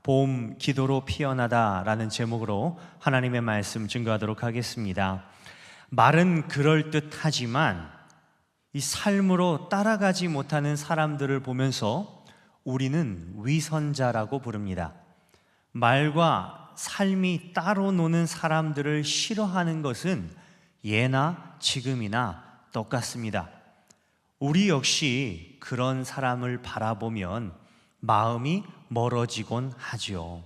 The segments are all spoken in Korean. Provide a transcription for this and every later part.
봄 기도로 피어나다라는 제목으로 하나님의 말씀 증거하도록 하겠습니다. 말은 그럴듯하지만 이 삶으로 따라가지 못하는 사람들을 보면서 우리는 위선자라고 부릅니다. 말과 삶이 따로 노는 사람들을 싫어하는 것은 예나 지금이나 똑같습니다. 우리 역시 그런 사람을 바라보면 마음이 멀어지곤 하죠.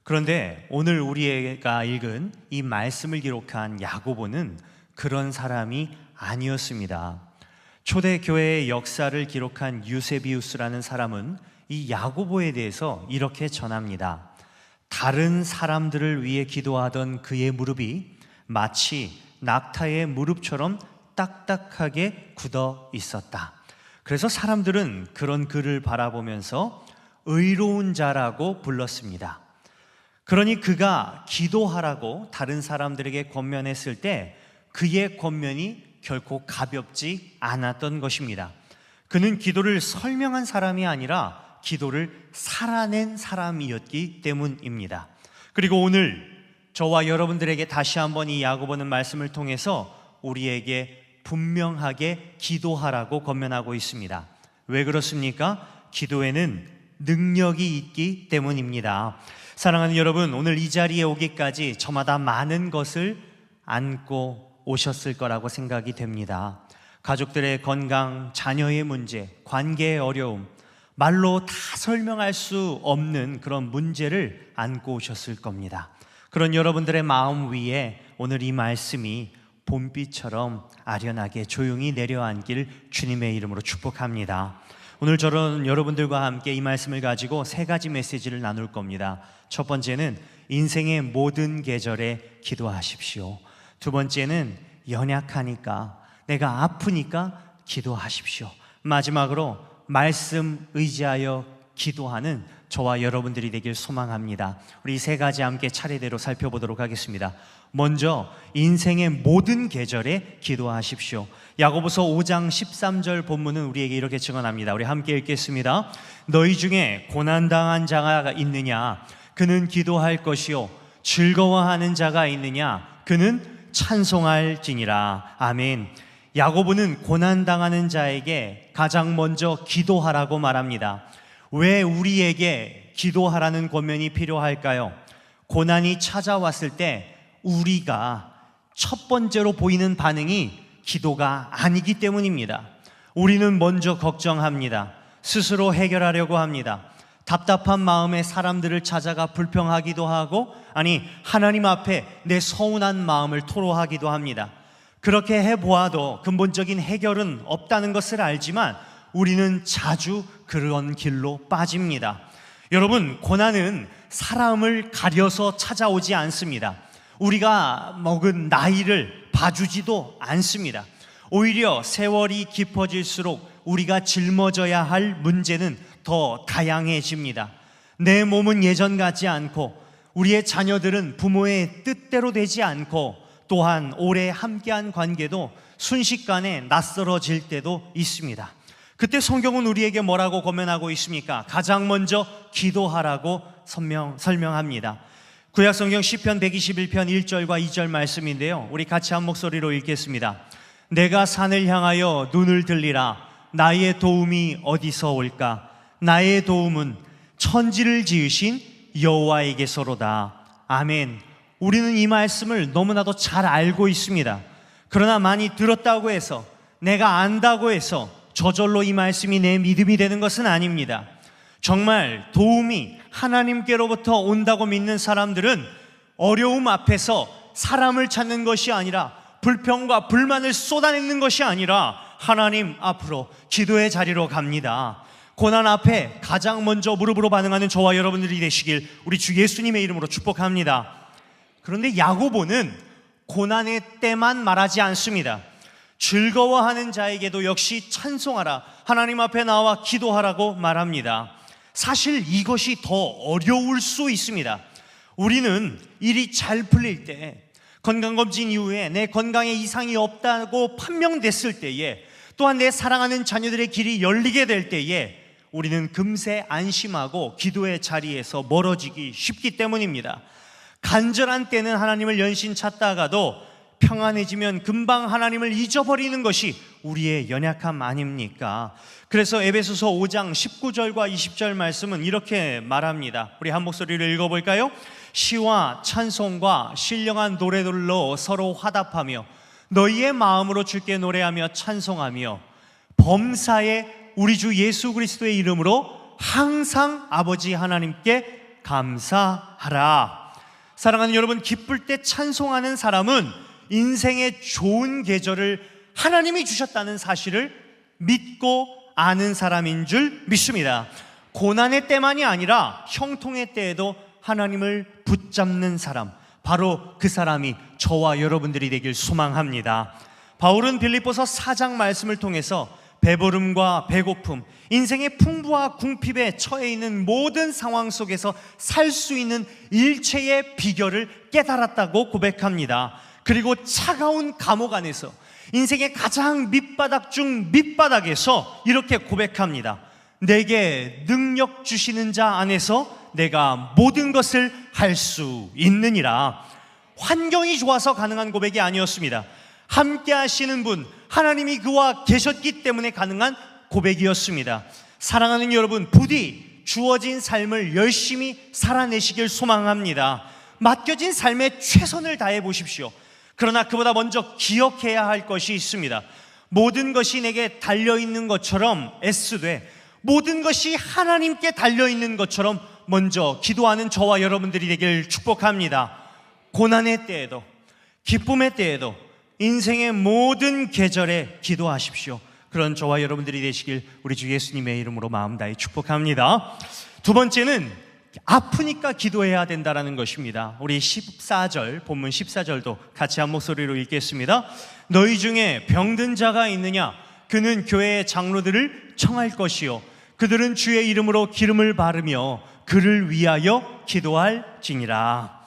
그런데 오늘 우리가 읽은 이 말씀을 기록한 야고보는 그런 사람이 아니었습니다. 초대교회의 역사를 기록한 유세비우스라는 사람은 이 야고보에 대해서 이렇게 전합니다. 다른 사람들을 위해 기도하던 그의 무릎이 마치 낙타의 무릎처럼 딱딱하게 굳어 있었다. 그래서 사람들은 그런 그를 바라보면서 의로운 자라고 불렀습니다. 그러니 그가 기도하라고 다른 사람들에게 권면했을 때 그의 권면이 결코 가볍지 않았던 것입니다. 그는 기도를 설명한 사람이 아니라 기도를 살아낸 사람이었기 때문입니다. 그리고 오늘 저와 여러분들에게 다시 한번 이 야고보는 말씀을 통해서 우리에게 분명하게 기도하라고 권면하고 있습니다. 왜 그렇습니까? 기도에는 능력이 있기 때문입니다. 사랑하는 여러분, 오늘 이 자리에 오기까지 저마다 많은 것을 안고 오셨을 거라고 생각이 됩니다. 가족들의 건강, 자녀의 문제, 관계의 어려움, 말로 다 설명할 수 없는 그런 문제를 안고 오셨을 겁니다. 그런 여러분들의 마음 위에 오늘 이 말씀이 봄비처럼 아련하게 조용히 내려앉길 주님의 이름으로 축복합니다. 오늘 저는 여러분들과 함께 이 말씀을 가지고 세 가지 메시지를 나눌 겁니다. 첫 번째는 인생의 모든 계절에 기도하십시오. 두 번째는 연약하니까, 내가 아프니까 기도하십시오. 마지막으로 말씀 의지하여 기도하는 저와 여러분들이 되길 소망합니다. 우리 세 가지 함께 차례대로 살펴보도록 하겠습니다. 먼저 인생의 모든 계절에 기도하십시오. 야고보서 5장 13절 본문은 우리에게 이렇게 증언합니다. 우리 함께 읽겠습니다. 너희 중에 고난당한 자가 있느냐? 그는 기도할 것이요 즐거워하는 자가 있느냐? 그는 찬송할지니라. 아멘. 야고보는 고난당하는 자에게 가장 먼저 기도하라고 말합니다. 왜 우리에게 기도하라는 권면이 필요할까요? 고난이 찾아왔을 때 우리가 첫 번째로 보이는 반응이 기도가 아니기 때문입니다. 우리는 먼저 걱정합니다. 스스로 해결하려고 합니다. 답답한 마음에 사람들을 찾아가 불평하기도 하고, 아니 하나님 앞에 내 서운한 마음을 토로하기도 합니다. 그렇게 해보아도 근본적인 해결은 없다는 것을 알지만 우리는 자주 그런 길로 빠집니다. 여러분, 고난은 사람을 가려서 찾아오지 않습니다. 우리가 먹은 나이를 봐주지도 않습니다. 오히려 세월이 깊어질수록 우리가 짊어져야 할 문제는 더 다양해집니다. 내 몸은 예전 같지 않고, 우리의 자녀들은 부모의 뜻대로 되지 않고, 또한 오래 함께한 관계도 순식간에 낯설어질 때도 있습니다. 그때 성경은 우리에게 뭐라고 권면하고 있습니까? 가장 먼저 기도하라고 설명합니다. 구약성경 시편 121편 1절과 2절 말씀인데요, 우리 같이 한 목소리로 읽겠습니다. 내가 산을 향하여 눈을 들리라. 나의 도움이 어디서 올까? 나의 도움은 천지를 지으신 여호와에게서로다. 아멘. 우리는 이 말씀을 너무나도 잘 알고 있습니다. 그러나 많이 들었다고 해서, 내가 안다고 해서 저절로 이 말씀이 내 믿음이 되는 것은 아닙니다. 정말 도움이 하나님께로부터 온다고 믿는 사람들은 어려움 앞에서 사람을 찾는 것이 아니라, 불평과 불만을 쏟아내는 것이 아니라 하나님 앞으로 기도의 자리로 갑니다. 고난 앞에 가장 먼저 무릎으로 반응하는 저와 여러분들이 되시길 우리 주 예수님의 이름으로 축복합니다. 그런데 야고보는 고난의 때만 말하지 않습니다. 즐거워하는 자에게도 역시 찬송하라, 하나님 앞에 나와 기도하라고 말합니다. 사실 이것이 더 어려울 수 있습니다. 우리는 일이 잘 풀릴 때, 건강검진 이후에 내 건강에 이상이 없다고 판명됐을 때에, 또한 내 사랑하는 자녀들의 길이 열리게 될 때에 우리는 금세 안심하고 기도의 자리에서 멀어지기 쉽기 때문입니다. 간절한 때는 하나님을 연신 찾다가도 평안해지면 금방 하나님을 잊어버리는 것이 우리의 연약함 아닙니까? 그래서 에베소서 5장 19절과 20절 말씀은 이렇게 말합니다. 우리 한 목소리로 읽어볼까요? 시와 찬송과 신령한 노래들로 서로 화답하며 너희의 마음으로 주께 노래하며 찬송하며 범사에 우리 주 예수 그리스도의 이름으로 항상 아버지 하나님께 감사하라. 사랑하는 여러분, 기쁠 때 찬송하는 사람은 인생의 좋은 계절을 하나님이 주셨다는 사실을 믿고 아는 사람인 줄 믿습니다. 고난의 때만이 아니라 형통의 때에도 하나님을 붙잡는 사람, 바로 그 사람이 저와 여러분들이 되길 소망합니다. 바울은 빌립보서 4장 말씀을 통해서 배부름과 배고픔, 인생의 풍부와 궁핍에 처해 있는 모든 상황 속에서 살 수 있는 일체의 비결을 깨달았다고 고백합니다. 그리고 차가운 감옥 안에서 인생의 가장 밑바닥 중 밑바닥에서 이렇게 고백합니다. 내게 능력 주시는 자 안에서 내가 모든 것을 할 수 있느니라. 환경이 좋아서 가능한 고백이 아니었습니다. 함께 하시는 분, 하나님이 그와 계셨기 때문에 가능한 고백이었습니다. 사랑하는 여러분, 부디 주어진 삶을 열심히 살아내시길 소망합니다. 맡겨진 삶에 최선을 다해 보십시오. 그러나 그보다 먼저 기억해야 할 것이 있습니다. 모든 것이 내게 달려있는 것처럼 애쓰되 모든 것이 하나님께 달려있는 것처럼 먼저 기도하는 저와 여러분들이 되길 축복합니다. 고난의 때에도 기쁨의 때에도 인생의 모든 계절에 기도하십시오. 그런 저와 여러분들이 되시길 우리 주 예수님의 이름으로 마음 다해 축복합니다. 두 번째는 아프니까 기도해야 된다는 것입니다. 우리 14절, 본문 14절도 같이 한 목소리로 읽겠습니다. 너희 중에 병든 자가 있느냐? 그는 교회의 장로들을 청할 것이요 그들은 주의 이름으로 기름을 바르며 그를 위하여 기도할지니라.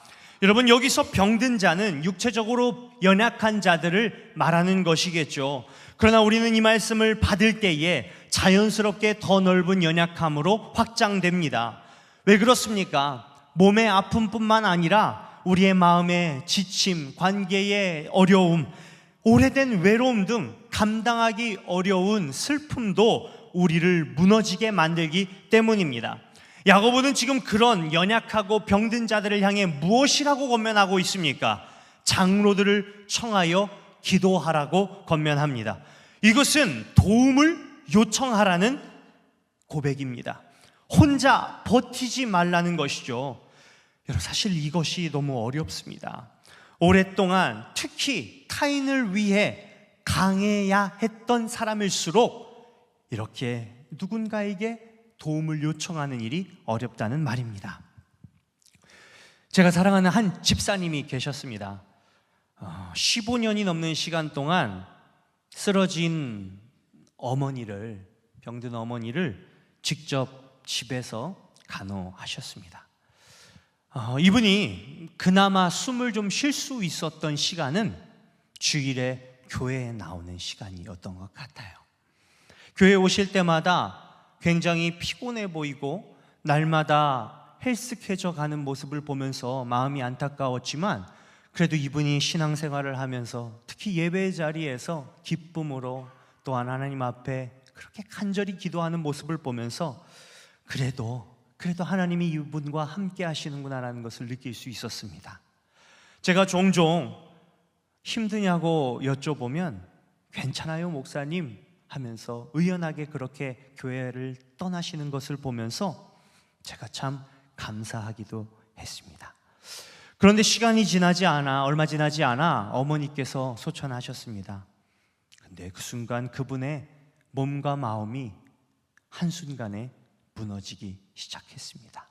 여러분, 여기서 병든 자는 육체적으로 연약한 자들을 말하는 것이겠죠. 그러나 우리는 이 말씀을 받을 때에 자연스럽게 더 넓은 연약함으로 확장됩니다. 왜 그렇습니까? 몸의 아픔뿐만 아니라 우리의 마음의 지침, 관계의 어려움, 오래된 외로움 등 감당하기 어려운 슬픔도 우리를 무너지게 만들기 때문입니다. 야고보는 지금 그런 연약하고 병든 자들을 향해 무엇이라고 권면하고 있습니까? 장로들을 청하여 기도하라고 권면합니다. 이것은 도움을 요청하라는 고백입니다. 혼자 버티지 말라는 것이죠. 여러분, 사실 이것이 너무 어렵습니다. 오랫동안 특히 타인을 위해 강해야 했던 사람일수록 이렇게 누군가에게 도움을 요청하는 일이 어렵다는 말입니다. 제가 사랑하는 한 집사님이 계셨습니다. 15년이 넘는 시간 동안 쓰러진 어머니를, 병든 어머니를 직접 집에서 간호하셨습니다. 이분이 그나마 숨을 좀 쉴 수 있었던 시간은 주일에 교회에 나오는 시간이었던 것 같아요. 교회에 오실 때마다 굉장히 피곤해 보이고 날마다 헬스케져 가는 모습을 보면서 마음이 안타까웠지만 그래도 이분이 신앙생활을 하면서 특히 예배 자리에서 기쁨으로 또한 하나님 앞에 그렇게 간절히 기도하는 모습을 보면서 그래도 하나님이 이분과 함께 하시는구나라는 것을 느낄 수 있었습니다. 제가 종종 힘드냐고 여쭤보면 괜찮아요 목사님 하면서 의연하게 그렇게 교회를 떠나시는 것을 보면서 제가 참 감사하기도 했습니다. 그런데 얼마 지나지 않아 어머니께서 소천하셨습니다. 근데 그 순간 그분의 몸과 마음이 한순간에 무너지기 시작했습니다.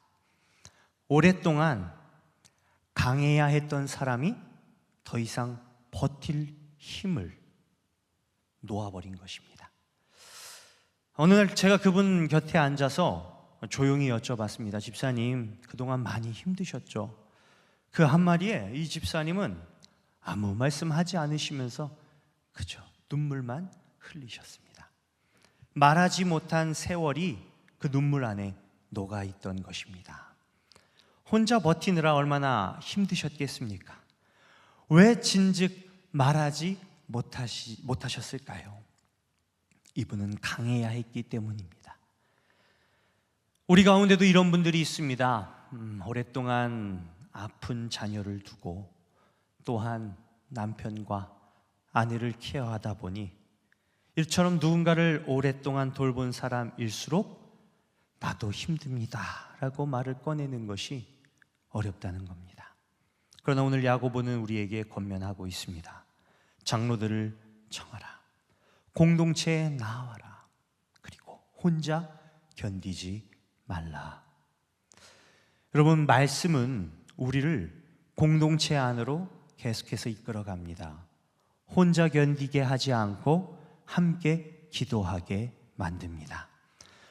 오랫동안 강해야 했던 사람이 더 이상 버틸 힘을 놓아버린 것입니다. 어느 날 제가 그분 곁에 앉아서 조용히 여쭤봤습니다. 집사님, 그동안 많이 힘드셨죠? 그 한마디에 이 집사님은 아무 말씀하지 않으시면서 그저 눈물만 흘리셨습니다. 말하지 못한 세월이 그 눈물 안에 녹아 있던 것입니다. 혼자 버티느라 얼마나 힘드셨겠습니까? 왜 진즉 말하지 못하셨을까요? 이분은 강해야 했기 때문입니다. 우리 가운데도 이런 분들이 있습니다. 오랫동안 아픈 자녀를 두고 또한 남편과 아내를 케어하다 보니 이처럼 누군가를 오랫동안 돌본 사람일수록 나도 힘듭니다 라고 말을 꺼내는 것이 어렵다는 겁니다. 그러나 오늘 야고보는 우리에게 권면하고 있습니다. 장로들을 청하라, 공동체에 나와라, 그리고 혼자 견디지 말라. 여러분, 말씀은 우리를 공동체 안으로 계속해서 이끌어갑니다. 혼자 견디게 하지 않고 함께 기도하게 만듭니다.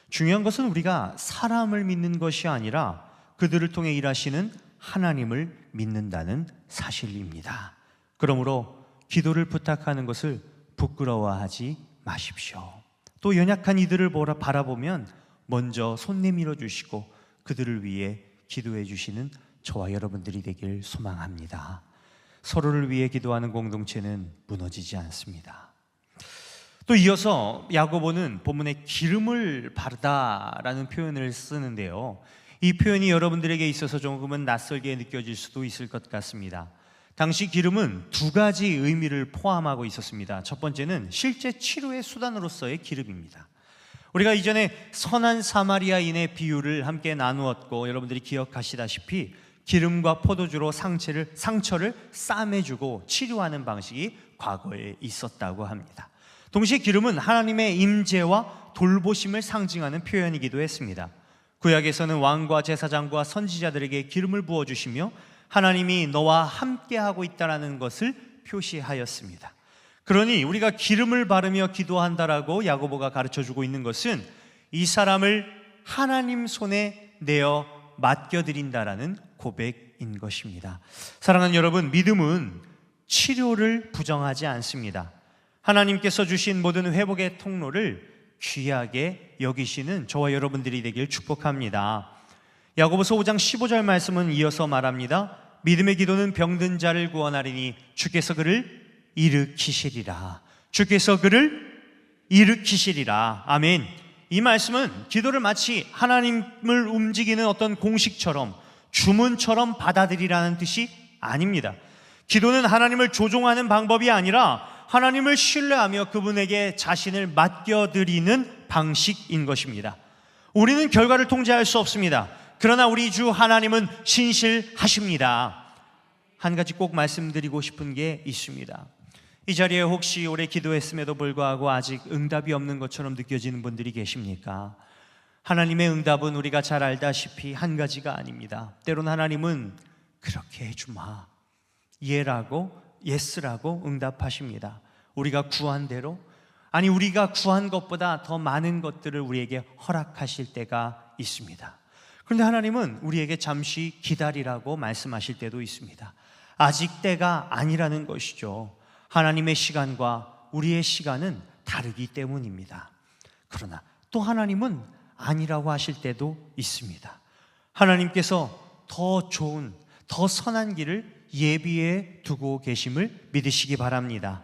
중요한 것은 우리가 사람을 믿는 것이 아니라 그들을 통해 일하시는 하나님을 믿는다는 사실입니다. 그러므로 기도를 부탁하는 것을 부끄러워하지 마십시오. 또 연약한 이들을 바라보면 먼저 손 내밀어 주시고 그들을 위해 기도해 주시는 저와 여러분들이 되길 소망합니다. 서로를 위해 기도하는 공동체는 무너지지 않습니다. 또 이어서 야고보는 본문에 기름을 바르다라는 표현을 쓰는데요, 이 표현이 여러분들에게 있어서 조금은 낯설게 느껴질 수도 있을 것 같습니다. 당시 기름은 두 가지 의미를 포함하고 있었습니다. 첫 번째는 실제 치료의 수단으로서의 기름입니다. 우리가 이전에 선한 사마리아인의 비유를 함께 나누었고 여러분들이 기억하시다시피 기름과 포도주로 상처를 싸매주고 치료하는 방식이 과거에 있었다고 합니다. 동시에 기름은 하나님의 임재와 돌보심을 상징하는 표현이기도 했습니다. 구약에서는 왕과 제사장과 선지자들에게 기름을 부어주시며 하나님이 너와 함께하고 있다는 것을 표시하였습니다. 그러니 우리가 기름을 바르며 기도한다라고 야고보가 가르쳐주고 있는 것은 이 사람을 하나님 손에 내어 맡겨드린다라는 고백인 것입니다. 사랑하는 여러분, 믿음은 치료를 부정하지 않습니다. 하나님께서 주신 모든 회복의 통로를 귀하게 여기시는 저와 여러분들이 되길 축복합니다. 야고보서 5장 15절 말씀은 이어서 말합니다. 믿음의 기도는 병든 자를 구원하리니 주께서 그를 일으키시리라. 주께서 그를 일으키시리라. 아멘. 이 말씀은 기도를 마치 하나님을 움직이는 어떤 공식처럼 주문처럼 받아들이라는 뜻이 아닙니다. 기도는 하나님을 조종하는 방법이 아니라 하나님을 신뢰하며 그분에게 자신을 맡겨드리는 방식인 것입니다. 우리는 결과를 통제할 수 없습니다. 그러나 우리 주 하나님은 신실하십니다. 한 가지 꼭 말씀드리고 싶은 게 있습니다. 이 자리에 혹시 오래 기도했음에도 불구하고 아직 응답이 없는 것처럼 느껴지는 분들이 계십니까? 하나님의 응답은 우리가 잘 알다시피 한 가지가 아닙니다. 때로는 하나님은 그렇게 해주마, 예스라고 응답하십니다. 우리가 구한 대로, 아니 우리가 구한 것보다 더 많은 것들을 우리에게 허락하실 때가 있습니다. 그런데 하나님은 우리에게 잠시 기다리라고 말씀하실 때도 있습니다. 아직 때가 아니라는 것이죠. 하나님의 시간과 우리의 시간은 다르기 때문입니다. 그러나 또 하나님은 아니라고 하실 때도 있습니다. 하나님께서 더 좋은, 더 선한 길을 예비해 두고 계심을 믿으시기 바랍니다.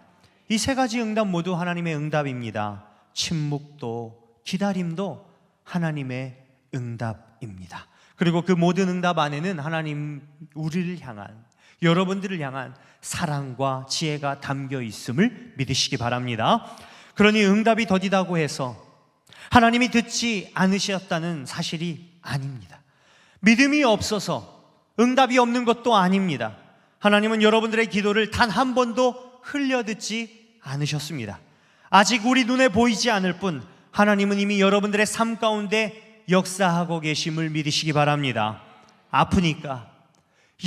이 세 가지 응답 모두 하나님의 응답입니다. 침묵도 기다림도 하나님의 응답입니다. 그리고 그 모든 응답 안에는 하나님 우리를 향한, 여러분들을 향한 사랑과 지혜가 담겨 있음을 믿으시기 바랍니다. 그러니 응답이 더디다고 해서 하나님이 듣지 않으셨다는 사실이 아닙니다. 믿음이 없어서 응답이 없는 것도 아닙니다. 하나님은 여러분들의 기도를 단 한 번도 흘려듣지 않으셨습니다. 아직 우리 눈에 보이지 않을 뿐 하나님은 이미 여러분들의 삶 가운데 역사하고 계심을 믿으시기 바랍니다. 아프니까,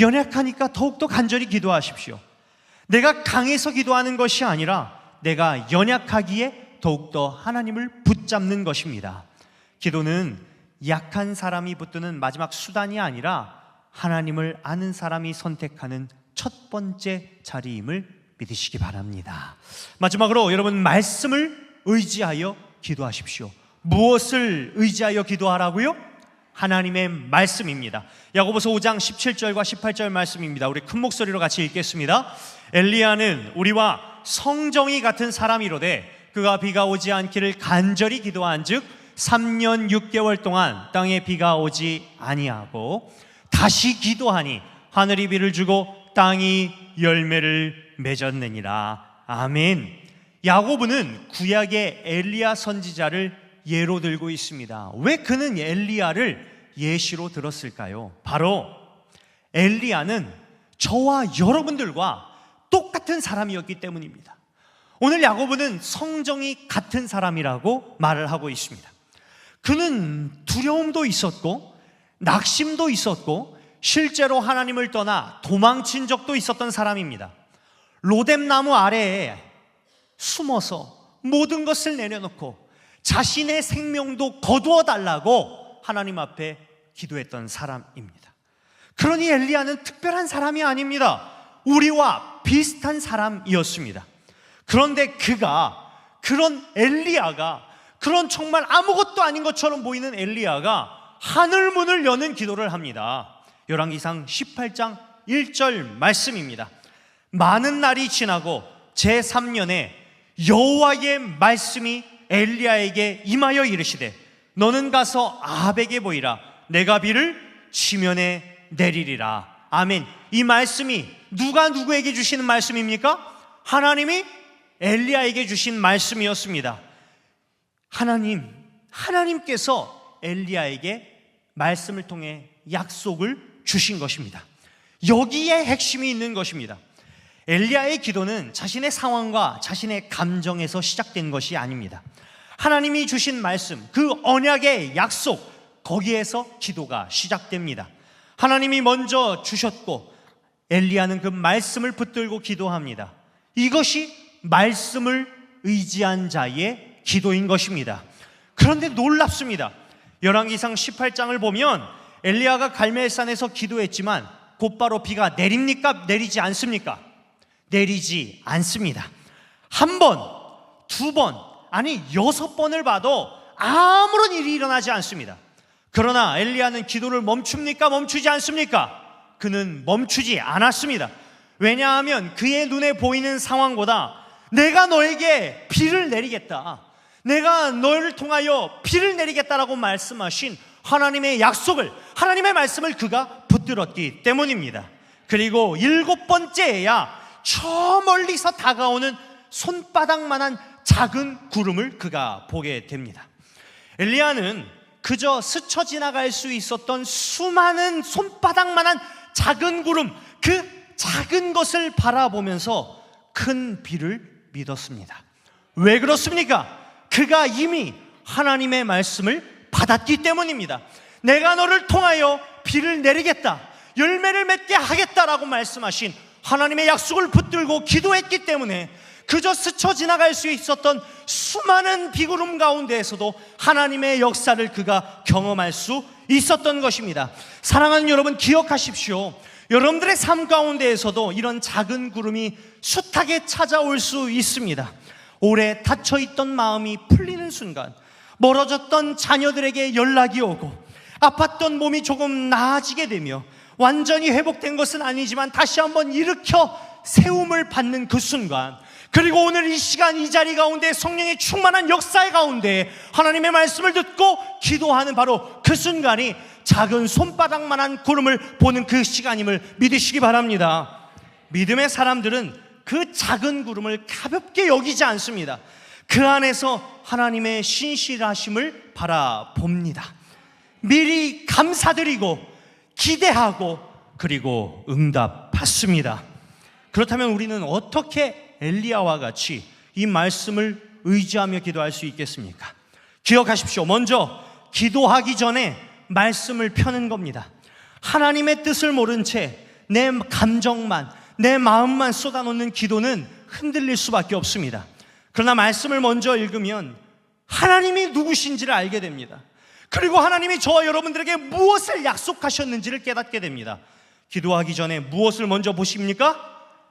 연약하니까 더욱더 간절히 기도하십시오. 내가 강해서 기도하는 것이 아니라 내가 연약하기에 더욱더 하나님을 붙잡는 것입니다. 기도는 약한 사람이 붙드는 마지막 수단이 아니라 하나님을 아는 사람이 선택하는 첫 번째 자리임을 믿으시기 바랍니다. 마지막으로 여러분, 말씀을 의지하여 기도하십시오. 무엇을 의지하여 기도하라고요? 하나님의 말씀입니다. 야고보서 5장 17절과 18절 말씀입니다. 우리 큰 목소리로 같이 읽겠습니다. 엘리야는 우리와 성정이 같은 사람이로되 그가 비가 오지 않기를 간절히 기도한즉 3년 6개월 동안 땅에 비가 오지 아니하고 다시 기도하니 하늘이 비를 주고 땅이 열매를 맺었느니라. 아멘. 야고보는 구약의 엘리야 선지자를 예로 들고 있습니다. 왜 그는 엘리야를 예시로 들었을까요? 바로 엘리야는 저와 여러분들과 똑같은 사람이었기 때문입니다. 오늘 야고보는 성정이 같은 사람이라고 말을 하고 있습니다. 그는 두려움도 있었고 낙심도 있었고 실제로 하나님을 떠나 도망친 적도 있었던 사람입니다. 로뎀나무 아래에 숨어서 모든 것을 내려놓고 자신의 생명도 거두어 달라고 하나님 앞에 기도했던 사람입니다. 그러니 엘리야는 특별한 사람이 아닙니다. 우리와 비슷한 사람이었습니다. 그런데 그런 엘리야가, 그런 정말 아무것도 아닌 것처럼 보이는 엘리야가 하늘문을 여는 기도를 합니다. 열왕기상 18장 1절 말씀입니다. 많은 날이 지나고 제3년에 여호와의 말씀이 엘리야에게 임하여 이르시되 너는 가서 아합에게 보이라. 내가 비를 지면에 내리리라. 아멘. 이 말씀이 누가 누구에게 주시는 말씀입니까? 하나님이 엘리야에게 주신 말씀이었습니다. 하나님께서 엘리야에게 말씀을 통해 약속을 주신 것입니다. 여기에 핵심이 있는 것입니다. 엘리야의 기도는 자신의 상황과 자신의 감정에서 시작된 것이 아닙니다. 하나님이 주신 말씀, 그 언약의 약속, 거기에서 기도가 시작됩니다. 하나님이 먼저 주셨고 엘리야는 그 말씀을 붙들고 기도합니다. 이것이 말씀을 의지한 자의 기도인 것입니다. 그런데 놀랍습니다. 열왕기상 18장을 보면 엘리야가 갈멜산에서 기도했지만 곧바로 비가 내립니까? 내리지 않습니까? 내리지 않습니다. 한 번, 두 번, 아니 6번을 봐도 아무런 일이 일어나지 않습니다. 그러나 엘리야는 기도를 멈춥니까? 멈추지 않습니까? 그는 멈추지 않았습니다. 왜냐하면 그의 눈에 보이는 상황보다 내가 너에게 비를 내리겠다, 내가 너를 통하여 비를 내리겠다라고 말씀하신 하나님의 약속을, 하나님의 말씀을 그가 붙들었기 때문입니다. 그리고 7번째에야 저 멀리서 다가오는 손바닥만한 작은 구름을 그가 보게 됩니다. 엘리야는 그저 스쳐 지나갈 수 있었던 수많은 손바닥만한 작은 구름, 그 작은 것을 바라보면서 큰 비를 믿었습니다. 왜 그렇습니까? 그가 이미 하나님의 말씀을 받았기 때문입니다. 내가 너를 통하여 비를 내리겠다, 열매를 맺게 하겠다라고 말씀하신 하나님의 약속을 붙들고 기도했기 때문에 그저 스쳐 지나갈 수 있었던 수많은 비구름 가운데에서도 하나님의 역사를 그가 경험할 수 있었던 것입니다. 사랑하는 여러분, 기억하십시오. 여러분들의 삶 가운데에서도 이런 작은 구름이 숱하게 찾아올 수 있습니다. 오래 닫혀있던 마음이 풀리는 순간, 멀어졌던 자녀들에게 연락이 오고, 아팠던 몸이 조금 나아지게 되며 완전히 회복된 것은 아니지만 다시 한번 일으켜 세움을 받는 그 순간, 그리고 오늘 이 시간 이 자리 가운데 성령의 충만한 역사의 가운데 하나님의 말씀을 듣고 기도하는 바로 그 순간이 작은 손바닥만한 구름을 보는 그 시간임을 믿으시기 바랍니다. 믿음의 사람들은 그 작은 구름을 가볍게 여기지 않습니다. 그 안에서 하나님의 신실하심을 바라봅니다. 미리 감사드리고 기대하고 그리고 응답받습니다. 그렇다면 우리는 어떻게 엘리야와 같이 이 말씀을 의지하며 기도할 수 있겠습니까? 기억하십시오. 먼저 기도하기 전에 말씀을 펴는 겁니다. 하나님의 뜻을 모른 채 내 감정만, 내 마음만 쏟아놓는 기도는 흔들릴 수밖에 없습니다. 그러나 말씀을 먼저 읽으면 하나님이 누구신지를 알게 됩니다. 그리고 하나님이 저와 여러분들에게 무엇을 약속하셨는지를 깨닫게 됩니다. 기도하기 전에 무엇을 먼저 보십니까?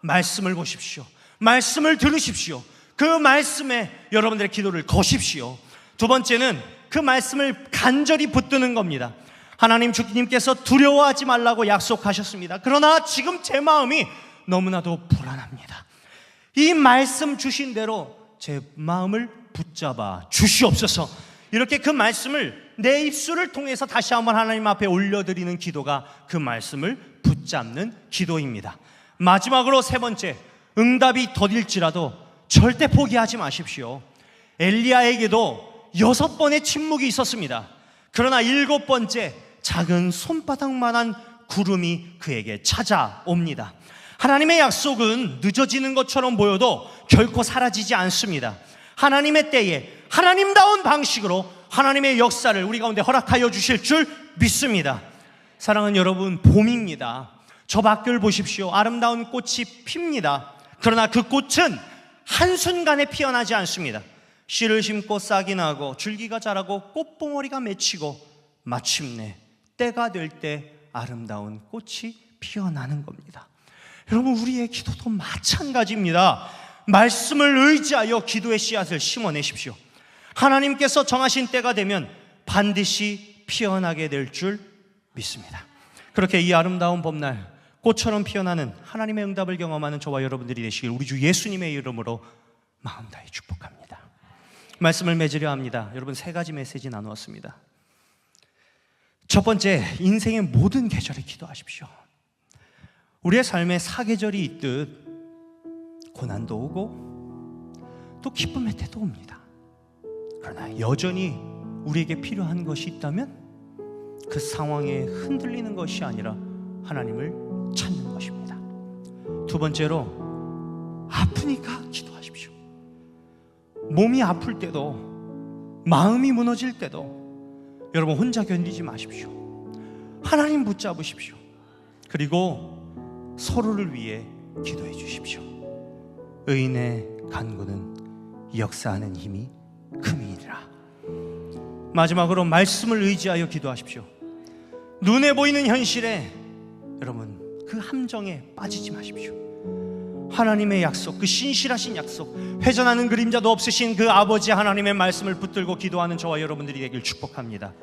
말씀을 보십시오. 말씀을 들으십시오. 그 말씀에 여러분들의 기도를 거십시오. 두 번째는 그 말씀을 간절히 붙드는 겁니다. 하나님, 주님께서 두려워하지 말라고 약속하셨습니다. 그러나 지금 제 마음이 너무나도 불안합니다. 이 말씀 주신 대로 제 마음을 붙잡아 주시옵소서. 이렇게 그 말씀을 내 입술을 통해서 다시 한번 하나님 앞에 올려드리는 기도가 그 말씀을 붙잡는 기도입니다. 마지막으로 세 번째, 응답이 더딜지라도 절대 포기하지 마십시오. 엘리야에게도 6번의 침묵이 있었습니다. 그러나 7번째, 작은 손바닥만한 구름이 그에게 찾아옵니다. 하나님의 약속은 늦어지는 것처럼 보여도 결코 사라지지 않습니다. 하나님의 때에 하나님다운 방식으로 하나님의 역사를 우리 가운데 허락하여 주실 줄 믿습니다. 사랑하는 여러분, 봄입니다. 저 밖을 보십시오. 아름다운 꽃이 핍니다. 그러나 그 꽃은 한순간에 피어나지 않습니다. 씨를 심고 싹이 나고 줄기가 자라고 꽃봉오리가 맺히고 마침내 때가 될 때 아름다운 꽃이 피어나는 겁니다. 여러분, 우리의 기도도 마찬가지입니다. 말씀을 의지하여 기도의 씨앗을 심어내십시오. 하나님께서 정하신 때가 되면 반드시 피어나게 될 줄 믿습니다. 그렇게 이 아름다운 봄날 꽃처럼 피어나는 하나님의 응답을 경험하는 저와 여러분들이 되시길 우리 주 예수님의 이름으로 마음 다해 축복합니다. 말씀을 맺으려 합니다. 여러분, 3가지 메시지 나누었습니다. 첫 번째, 인생의 모든 계절에 기도하십시오. 우리의 삶에 사계절이 있듯 고난도 오고 또 기쁨의 때도 옵니다. 그러나 여전히 우리에게 필요한 것이 있다면 그 상황에 흔들리는 것이 아니라 하나님을 찾는 것입니다. 두 번째로, 아프니까 기도하십시오. 몸이 아플 때도 마음이 무너질 때도 여러분 혼자 견디지 마십시오. 하나님 붙잡으십시오. 그리고 서로를 위해 기도해 주십시오. 의인의 간구는 역사하는 힘이 큼이니라. 마지막으로 말씀을 의지하여 기도하십시오. 눈에 보이는 현실에 여러분 그 함정에 빠지지 마십시오. 하나님의 약속, 그 신실하신 약속, 회전하는 그림자도 없으신 그 아버지 하나님의 말씀을 붙들고 기도하는 저와 여러분들이 되길 축복합니다.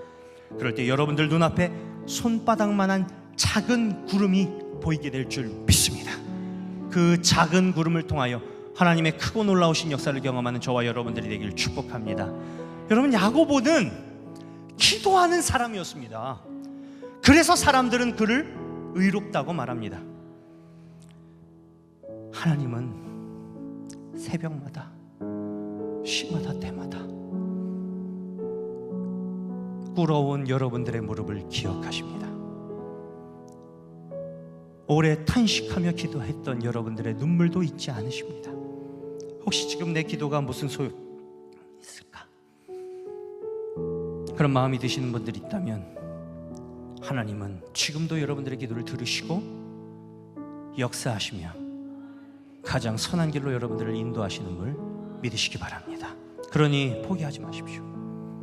그럴 때 여러분들 눈앞에 손바닥만한 작은 구름이 보이게 될 줄 믿습니다. 그 작은 구름을 통하여 하나님의 크고 놀라우신 역사를 경험하는 저와 여러분들이 되길 축복합니다. 여러분, 야고보는 기도하는 사람이었습니다. 그래서 사람들은 그를 의롭다고 말합니다. 하나님은 새벽마다 시마다 때마다 꿇어온 여러분들의 무릎을 기억하십니다. 오래 탄식하며 기도했던 여러분들의 눈물도 잊지 않으십니다. 혹시 지금 내 기도가 무슨 소용이 있을까? 그런 마음이 드시는 분들이 있다면 하나님은 지금도 여러분들의 기도를 들으시고 역사하시며 가장 선한 길로 여러분들을 인도하시는 걸 믿으시기 바랍니다. 그러니 포기하지 마십시오.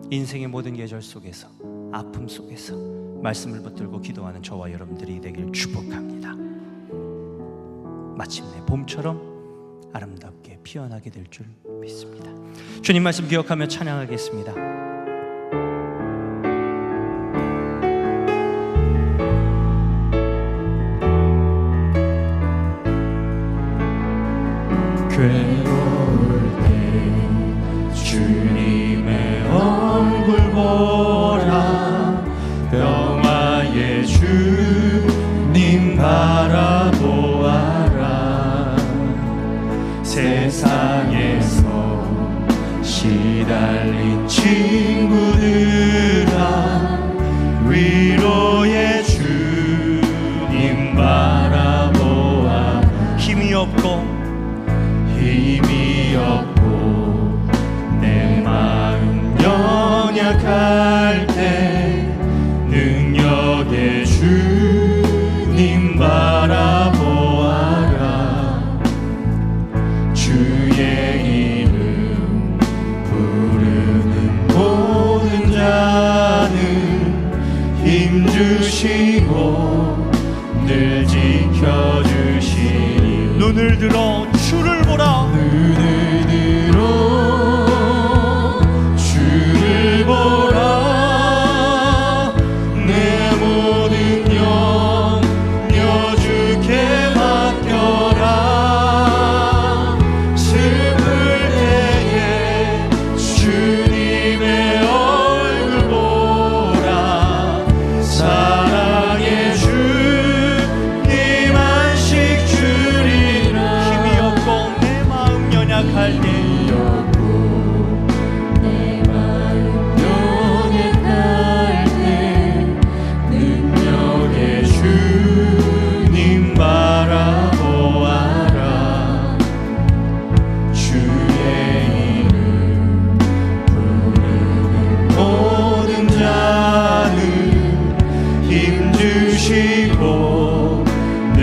인생의 모든 계절 속에서, 아픔 속에서 말씀을 붙들고 기도하는 저와 여러분들이 되길 축복합니다. 마침내 봄처럼 아름답게 피어나게 될 줄 믿습니다. 주님 말씀 기억하며 찬양하겠습니다. 괴로울 때 주님의 얼굴 보라. 평화의 주님 바라보아라. 세상에서 시달린 친구들아, 위로의 주님 바라보아. 힘이 없고 내 마음 연약할 때 능력의 주님 바라보아라. 주의 이름 부르는 모든 자는 힘주시고 늘 지켜주시니. 눈을 들어 주를 보라. 눈을 들어 주를 보라.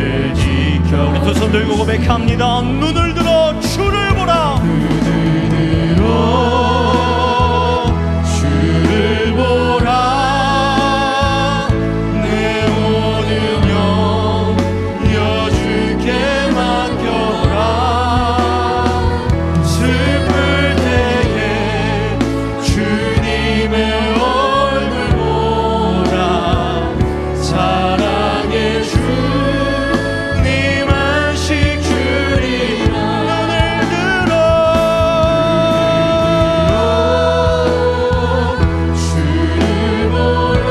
늘 지켜 우리 두 손 들고 고백합니다. 눈을 들어 주를 보라. 주를 보라. 내 모든 영여 주께 맡겨라. 슬플 때에 주님의 얼굴 보라. 사랑의 주님 안식 주리라. 눈을 들어 주를 보라.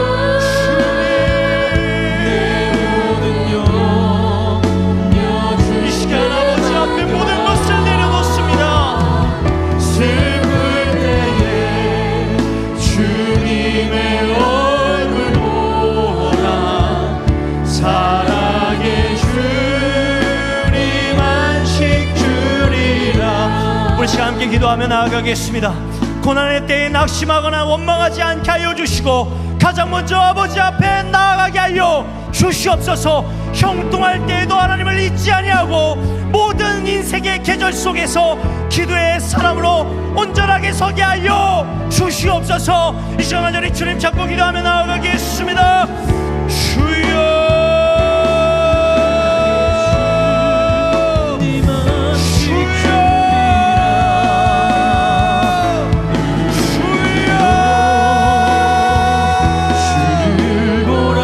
내 모든 영여 이 시간 아버지 앞에 모든 것을 내려놓습니다. 슬플 때에 주님의 얼굴 보라. 사랑의 주님 안식 주리라. 우리 시간 함께 기도하며 나아가겠습니다. 고난의 때에 낙심하거나 원망하지 않게 하여 주시고 가장 먼저 아버지 앞에 나아가게 하여 주시옵소서. 형통할 때에도 하나님을 잊지 아니하고 모든 인생의 계절 속에서 기도의 사람으로 온전하게 서게 하여 주시옵소서. 이 시간 간절히 주님 잡고 기도하며 나아가겠습니다. 주여 주를 보라.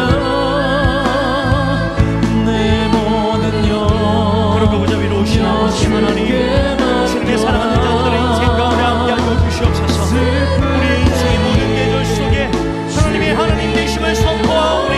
내 모든 영 그리고 그저 위로 오신 아버지 하나님, 주님의 사랑하는 자들의 인생 가운데 함께하여 주시옵소서. 우리의 인생의 모든 계절 속에 하나님의 하나님 되심을 선포하오니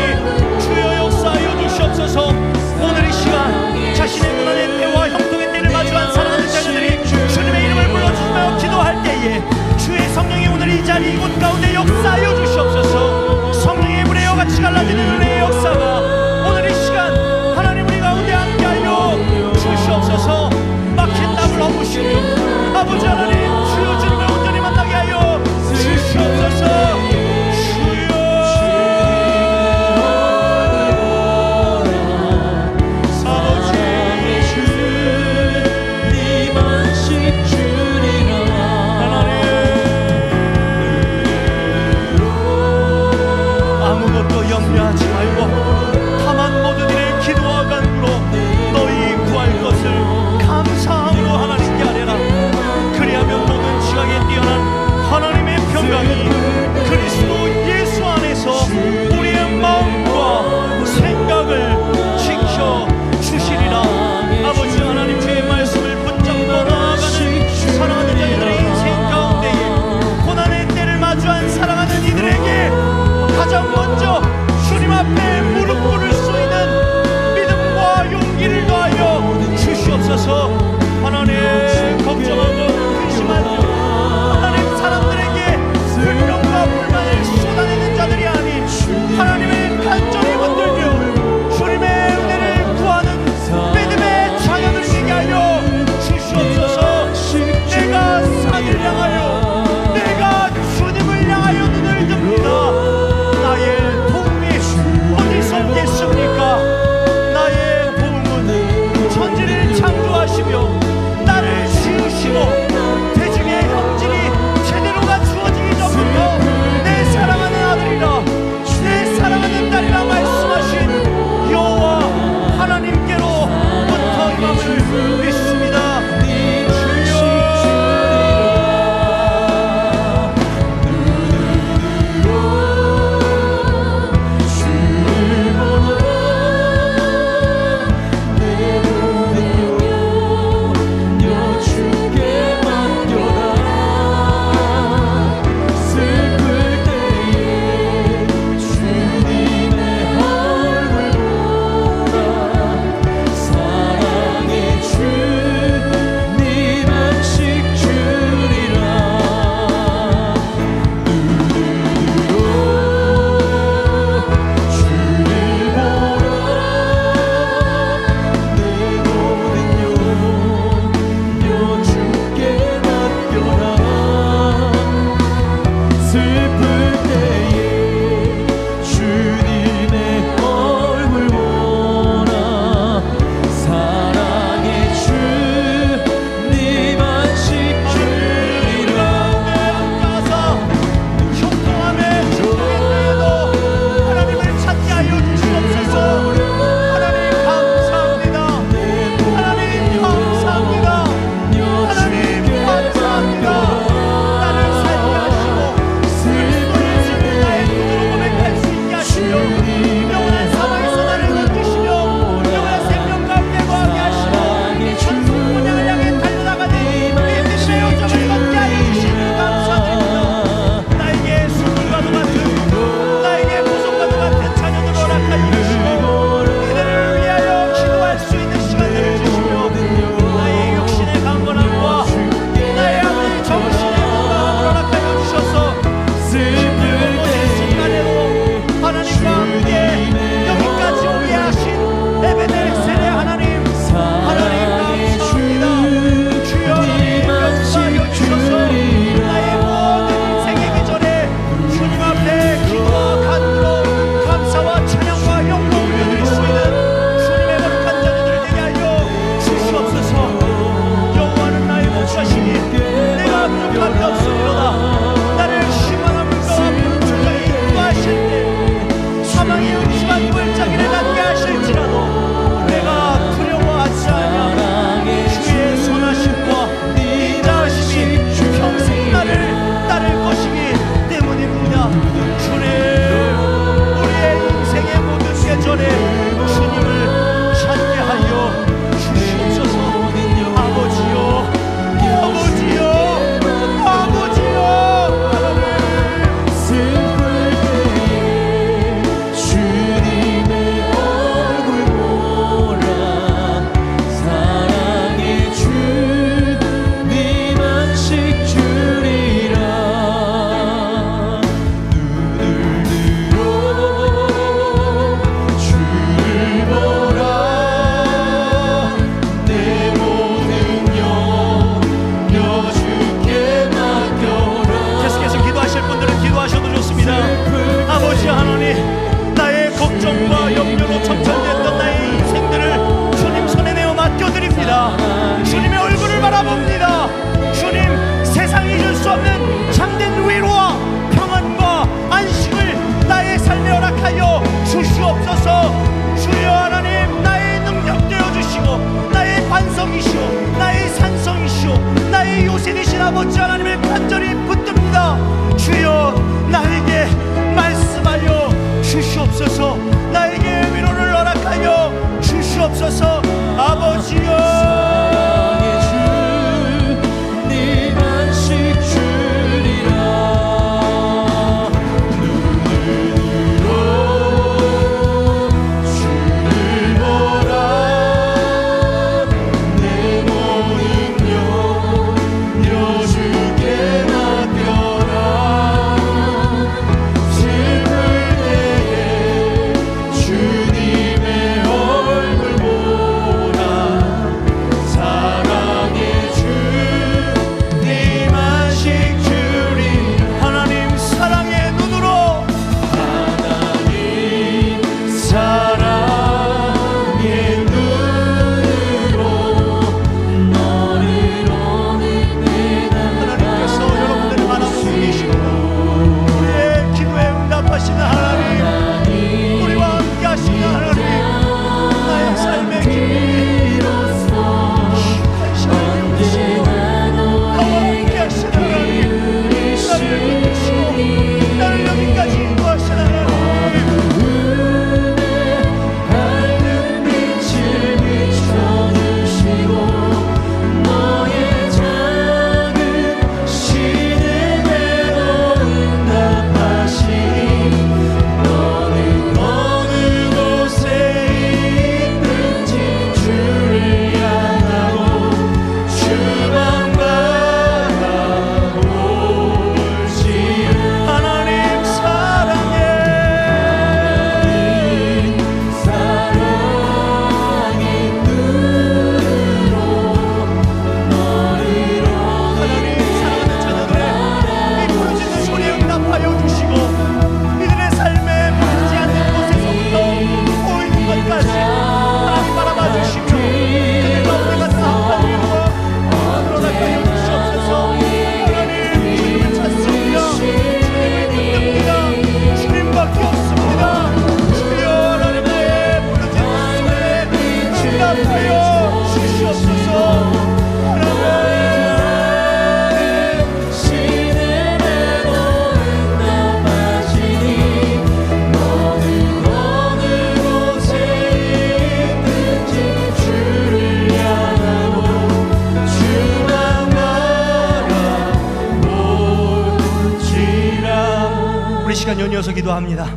자녀녀서 기도합니다.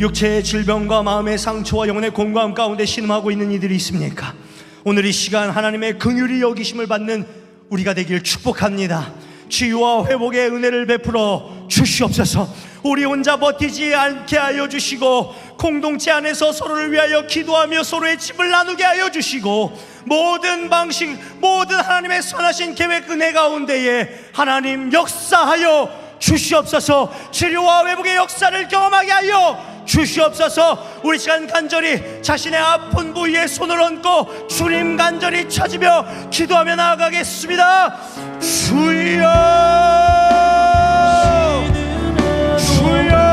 육체의 질병과 마음의 상처와 영혼의 공고함 가운데 신음하고 있는 이들이 있습니까? 오늘 이 시간 하나님의 긍휼히 여기심을 받는 우리가 되길 축복합니다. 치유와 회복의 은혜를 베풀어 주시옵소서. 우리 혼자 버티지 않게 하여 주시고 공동체 안에서 서로를 위하여 기도하며 서로의 짐을 나누게 하여 주시고 모든 방식, 모든 하나님의 선하신 계획 은혜 가운데에 하나님 역사하여 주시옵소서. 치료와 회복의 역사를 경험하게 하여 주시옵소서. 우리 시간 간절히 자신의 아픈 부위에 손을 얹고 주님 간절히 찾으며 기도하며 나아가겠습니다. 주여, 주여,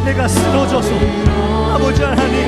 내가 쓰러져서 아버지 하나님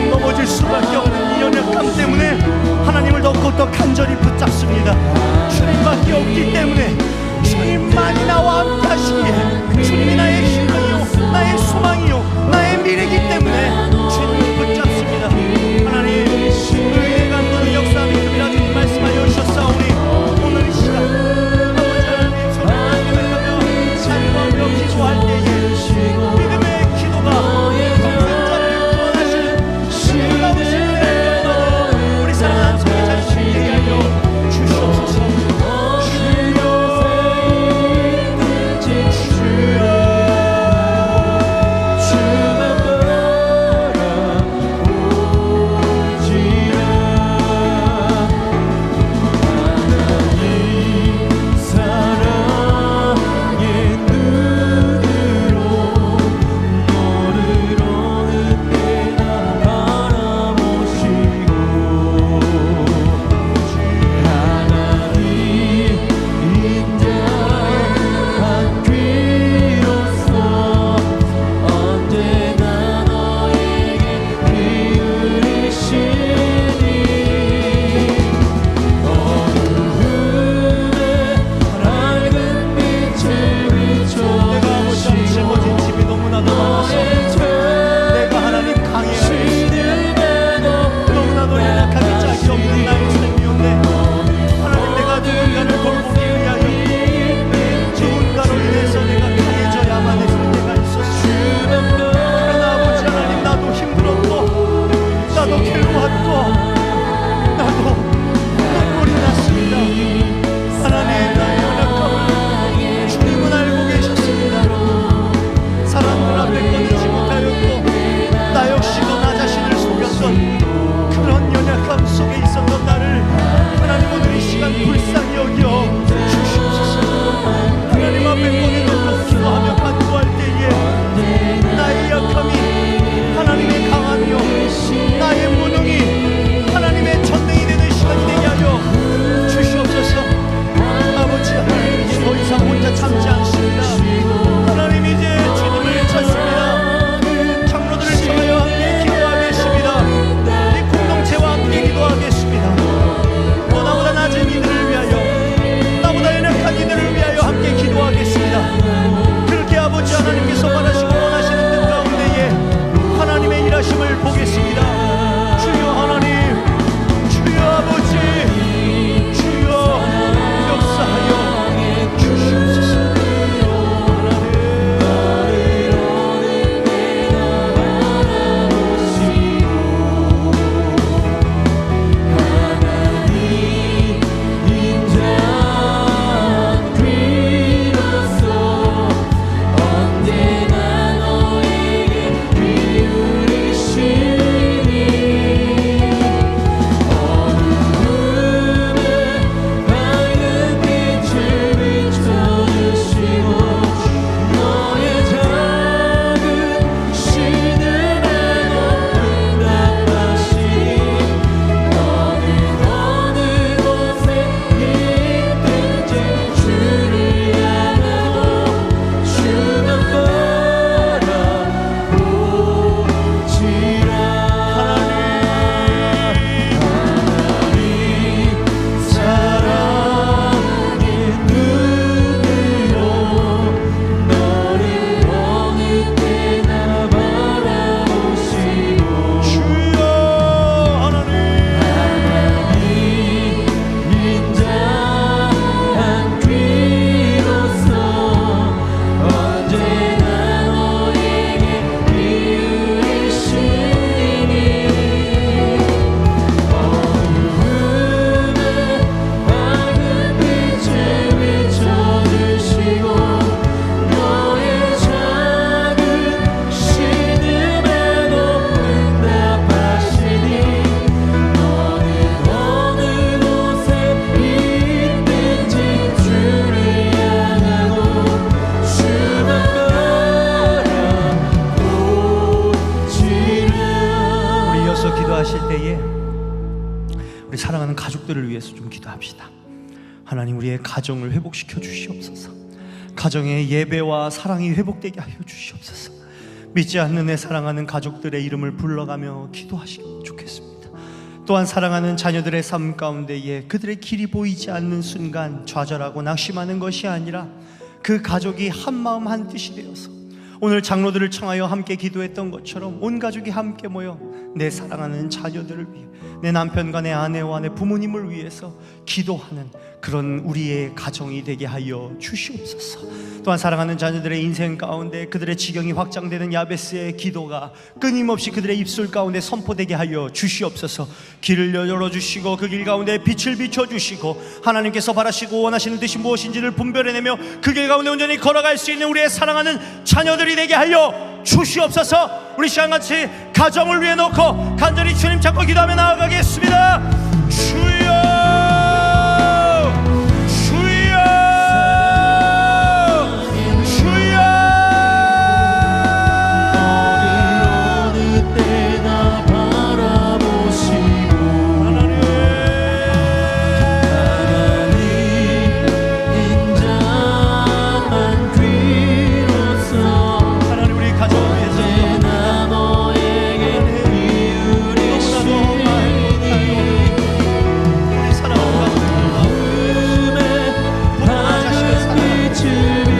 가족들을 위해서 좀 기도합시다. 하나님, 우리의 가정을 회복시켜 주시옵소서. 가정의 예배와 사랑이 회복되게 하여 주시옵소서. 믿지 않는 내 사랑하는 가족들의 이름을 불러가며 기도하시면 좋겠습니다. 또한 사랑하는 자녀들의 삶 가운데에 그들의 길이 보이지 않는 순간 좌절하고 낙심하는 것이 아니라 그 가족이 한마음 한뜻이 되어서 오늘 장로들을 청하여 함께 기도했던 것처럼 온 가족이 함께 모여 내 사랑하는 자녀들을 위해, 내 남편과 내 아내와 내 부모님을 위해서 기도하는 그런 우리의 가정이 되게 하여 주시옵소서. 또한 사랑하는 자녀들의 인생 가운데 그들의 지경이 확장되는 야베스의 기도가 끊임없이 그들의 입술 가운데 선포되게 하여 주시옵소서. 길을 열어주시고 그 길 가운데 빛을 비춰주시고 하나님께서 바라시고 원하시는 뜻이 무엇인지를 분별해내며 그 길 가운데 온전히 걸어갈 수 있는 우리의 사랑하는 자녀들이 되게 하여 주시옵소서. 우리 시간같이 가정을 위해 놓고 간절히 주님 찾고 기도하며 나아가겠습니다. 주여, 주여, 주여. 어느 때나 바라보시고 하나님 인자만 귀로서 하나님, 우리 가정을 위해서 나 너에게 이유리시니 우리 사랑하는 가족들과 마음에 밝은 빛을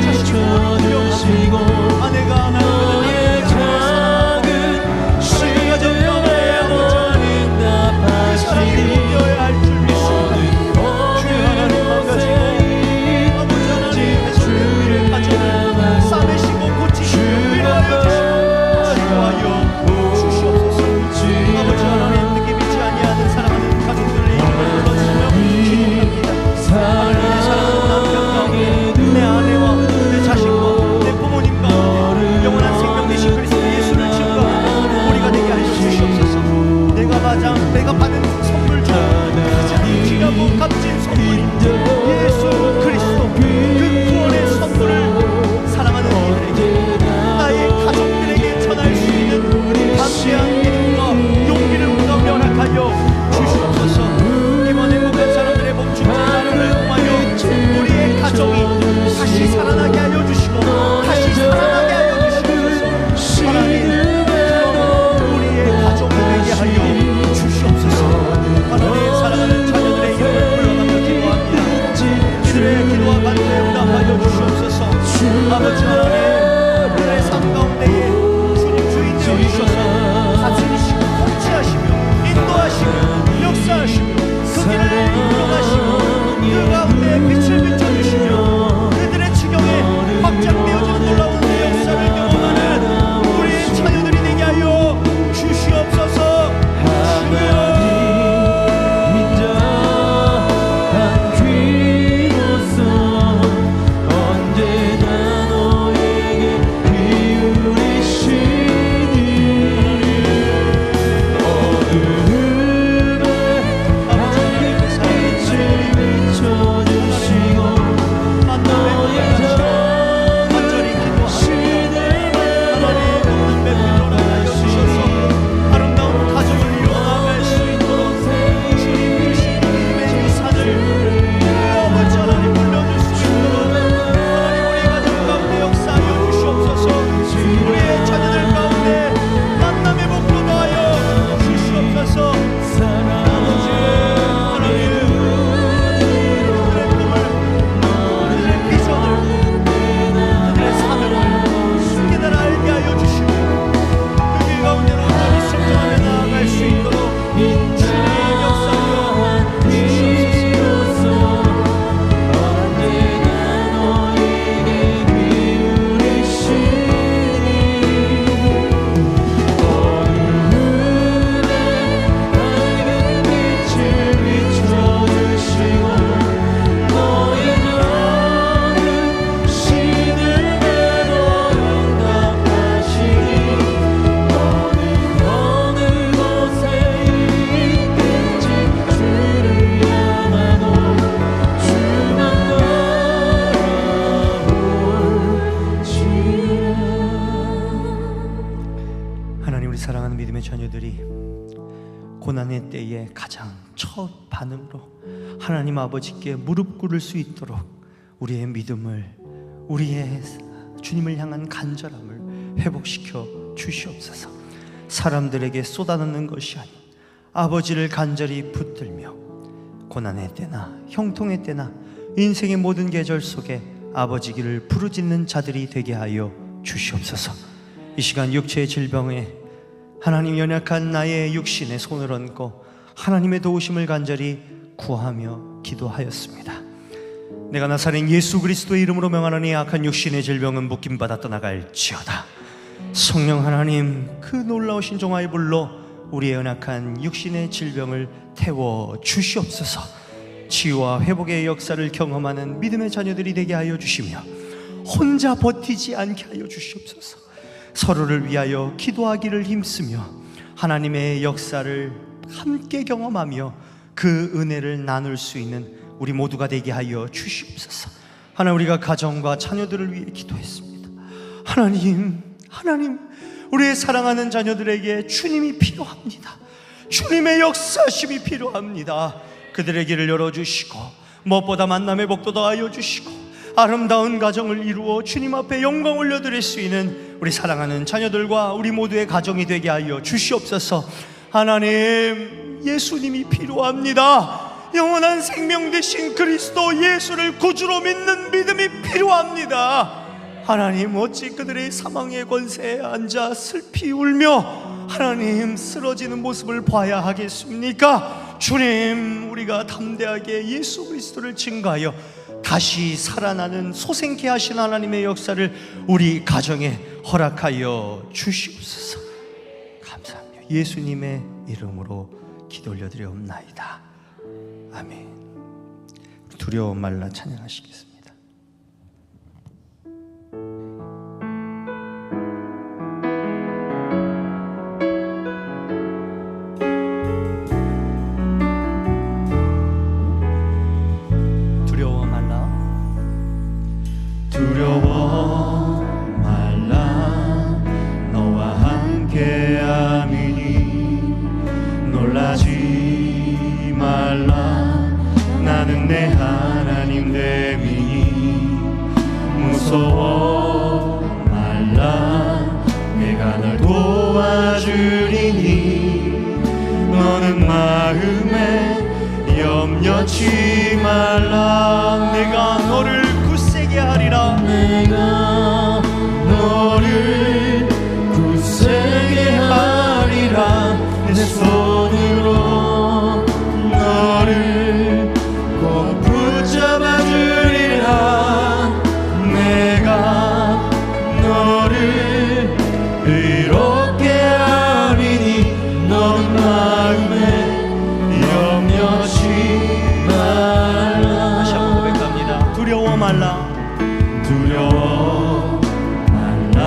비춰주시고 아내가 너의 작은 시간에 모든 답하시니 되어야 할 줄 믿습니다. 주의 하나님 망가지고 아버지 하나님 혜성의 우리를 가정을 싸매시고 고치시고 위로하여 주시옵소서. 아버지 하나님, 듣기 믿지 아니하는 사랑하는 가족들의 이름을 불러주며 기도합니다. 하나님, 내 사랑하는 남편 가운데 내 아내와 내 자식과 내 부모님 가운데 영원한 생명 되신 그리스도 예수를 증거하는 우리가 되게 하여 주시옵소서. 내가 받은 선물 중 가장 귀하고 값진 선물인 예수 그리스도, 그 구원의 선물을 사랑하는 이들에게, 나의 가족들에게 전할 수 있는 담대한 믿음과 용기를 우리가 허락하여 주시옵소서. 이번 행복한 사람들의 몸축제 나라를 통하여 우리의 가정이 다시 살아나게 하여 주시고 다시 살아나게 하여 주시옵소서. 하나님, 우리의 가족을 되게 하여 주시옵소서. 하나님, 사랑하는 자녀들의 이름을 불러가며 기도합니다. 이들의 기도와 간절히 응답하여 주시옵소서. 아버지 하나님, 그들의 삶 가운데에 주님 주인 되어 주셔서 다스리시고 통치하시며 인도하시며 역사하시며 그 길을 이끌어가시고 그 가운데 빛을 비춰주시며 그들의 지경에 확장되어진 놀라운 내 역사를 경험하는 우리의 자녀들이 되게 하여 주시옵소서. 주여, 인자한 귀로서 언제나 너의 고난의 때에 가장 첫 반응으로 하나님 아버지께 무릎 꿇을 수 있도록 우리의 믿음을, 우리의 주님을 향한 간절함을 회복시켜 주시옵소서. 사람들에게 쏟아놓는 것이 아닌 아버지를 간절히 붙들며 고난의 때나 형통의 때나 인생의 모든 계절 속에 아버지 길을 부르짖는 자들이 되게 하여 주시옵소서. 이 시간 육체의 질병에 하나님 연약한 나의 육신에 손을 얹고 하나님의 도우심을 간절히 구하며 기도하였습니다. 내가 나사렛 예수 그리스도의 이름으로 명하노니 악한 육신의 질병은 묶임받아 떠나갈지어다. 성령 하나님, 그 놀라우신 종아의 불로 우리의 연약한 육신의 질병을 태워 주시옵소서. 치유와 회복의 역사를 경험하는 믿음의 자녀들이 되게 하여 주시며 혼자 버티지 않게 하여 주시옵소서. 서로를 위하여 기도하기를 힘쓰며 하나님의 역사를 함께 경험하며 그 은혜를 나눌 수 있는 우리 모두가 되게 하여 주시옵소서. 하나님, 우리가 가정과 자녀들을 위해 기도했습니다. 하나님, 우리의 사랑하는 자녀들에게 주님이 필요합니다. 주님의 역사심이 필요합니다. 그들의 길을 열어주시고 무엇보다 만남의 복도 더하여 주시고 아름다운 가정을 이루어 주님 앞에 영광 올려드릴 수 있는 우리 사랑하는 자녀들과 우리 모두의 가정이 되게 하여 주시옵소서. 하나님, 예수님이 필요합니다. 영원한 생명 되신 그리스도 예수를 구주로 믿는 믿음이 필요합니다. 하나님, 어찌 그들의 사망의 권세에 앉아 슬피 울며 하나님 쓰러지는 모습을 봐야 하겠습니까? 주님, 우리가 담대하게 예수 그리스도를 증거하여 다시 살아나는 소생케 하신 하나님의 역사를 우리 가정에 허락하여 주시옵소서. 감사합니다. 예수님의 이름으로 기도 올려드리옵나이다. 아멘. 두려워 말라 찬양하시겠습니다. 두려워 말라 너와 함께함이니 놀라지 말라 나는 내 하나님 됨이니 무서워 말라 내가 널 도와주리니 너는 마음에 염려치 말라. 내가 너를 굳세게 하리라. 내가 너를 굳세게 하리라. 내 손으로 너를 꼭 붙잡아 주리라. 내가 너를 의롭게 하리니 너는 마음에 염려치 말라. 다시 한번 고백합니다. 두려워 말라. 두려워 말라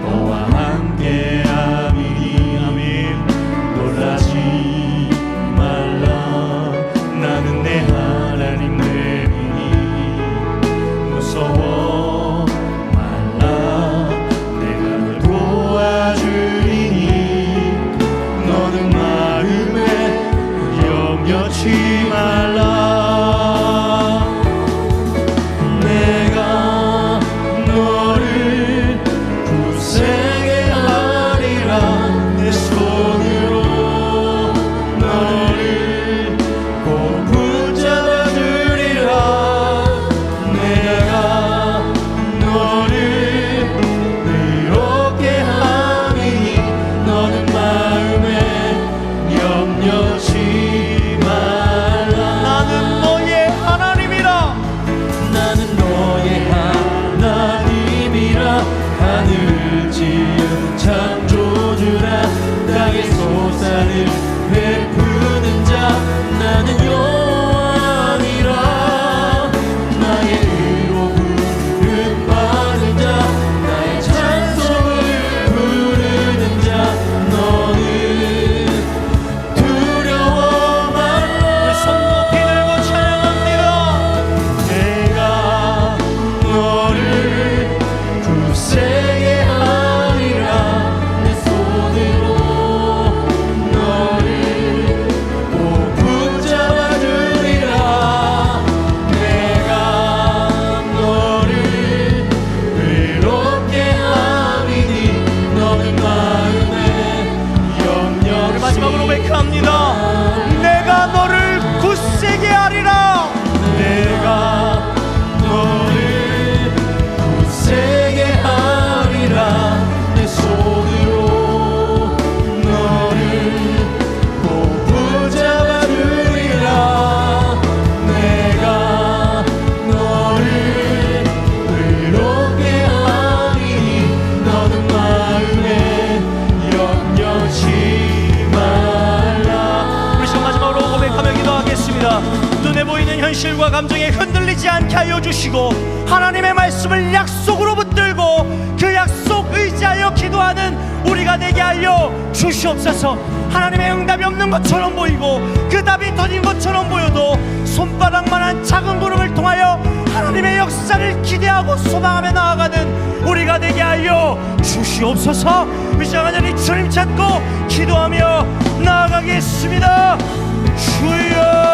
너와 함께함이니 아멘. 놀라지 말라 나는 내 하나님 됨이니 무서워 말라 내가 널 도와주리니 너는 마음에 염려치 말라. 내가 주시고 하나님의 말씀을 약속으로 붙들고 그 약속 의지하여 기도하는 우리가 되게 하여 주시옵소서. 하나님의 응답이 없는 것처럼 보이고 그 답이 더딘 것처럼 보여도 손바닥만한 작은 구름을 통하여 하나님의 역사를 기대하고 소망하며 나아가는 우리가 되게 하여 주시옵소서. 위장하자니 주님 찾고 기도하며 나아가겠습니다. 주여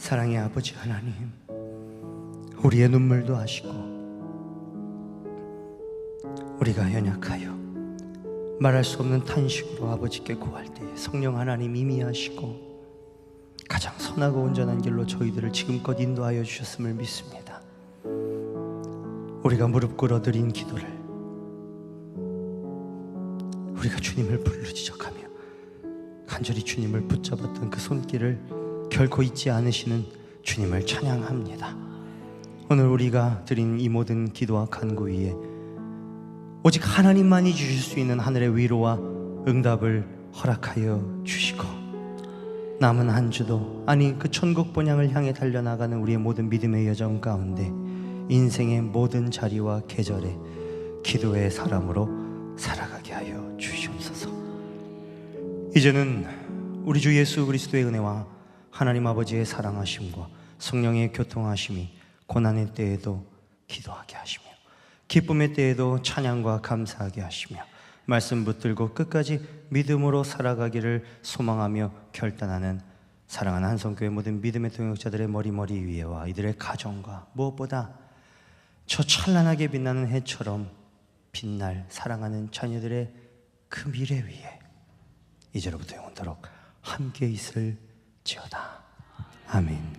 사랑의 아버지 하나님, 우리의 눈물도 아시고 우리가 연약하여 말할 수 없는 탄식으로 아버지께 구할 때 성령 하나님 임의하시고 가장 선하고 온전한 길로 저희들을 지금껏 인도하여 주셨음을 믿습니다. 우리가 무릎 꿇어 드린 기도를 우리가 주님을 부르짖어가며 간절히 주님을 붙잡았던 그 손길을 결코 잊지 않으시는 주님을 찬양합니다. 오늘 우리가 드린 이 모든 기도와 간구 위에 오직 하나님만이 주실 수 있는 하늘의 위로와 응답을 허락하여 주시고 남은 한 주도 아니 그 천국 본향을 향해 달려나가는 우리의 모든 믿음의 여정 가운데 인생의 모든 자리와 계절에 기도의 사람으로 살아가게 하여 주시옵소서. 이제는 우리 주 예수 그리스도의 은혜와 하나님 아버지의 사랑하심과 성령의 교통하심이 고난의 때에도 기도하게 하시며 기쁨의 때에도 찬양과 감사하게 하시며 말씀 붙들고 끝까지 믿음으로 살아가기를 소망하며 결단하는 사랑하는 한성교회 모든 믿음의 동역자들의 머리 위에와 이들의 가정과 무엇보다 저 찬란하게 빛나는 해처럼 빛날 사랑하는 자녀들의 그 미래 위에 이제로부터 영원토록 함께 있을지어다. 아멘.